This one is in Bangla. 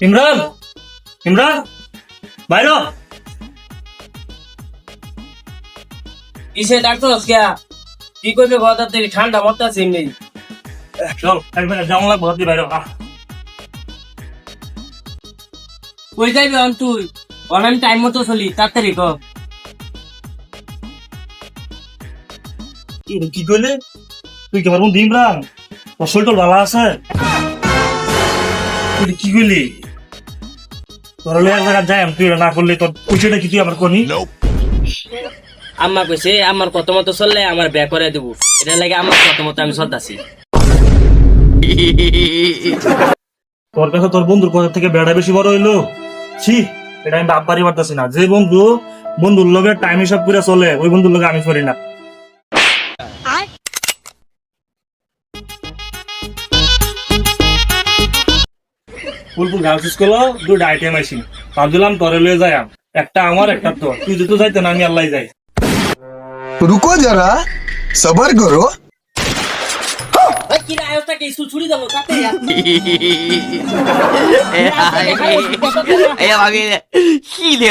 ইমরান ইমরান বাইর হ। কিসে ডাক্তার কে কি করবে কথা থেকে ঠান্ডা মরতাছে এমনি। চল একবার যেমন লাগবে হতে বাইর হ। কই যাইবি অন তুই অনলাইন টাইম মতো চলি তাড়াতাড়ি ক। কি কইলে তুই কি পারবো ইমরান তোর শরীর তোর ভালো আছে? তুই কি কইলি তোর এক জায়গা যাই তুই না করলে তোর পয়সাটা কি তুই আমার করি? আম্মা কইছে আমার কত মতো চললে আমার বিয়া করে দেবো, এটা লাগে আমার কত মতো আমি চলতাছি। তোর কাছে তোর বন্ধুর কথা থেকে বেড়া বেশি বড় হইলো? ছি, এটা আমি ভাববারই পারতাছি না। যে বন্ধু বন্ধুর লগে টাইম হিসাব করে চলে ওই বন্ধুর লগে আমি করি না। ফুলপুর গার্লস স্কুল দুটো আইটেম আইসি ভাবছিলাম তোরে লয়ে যাই একটা আমার একটা তোর, তুই যেহেতু যাইতে না আমি আল্লাহ যাই। रुको जरा सबर करो কি রে আয়তা কি স্কুল ছুটি দাও কাতে哎呀，妈逼的，细的，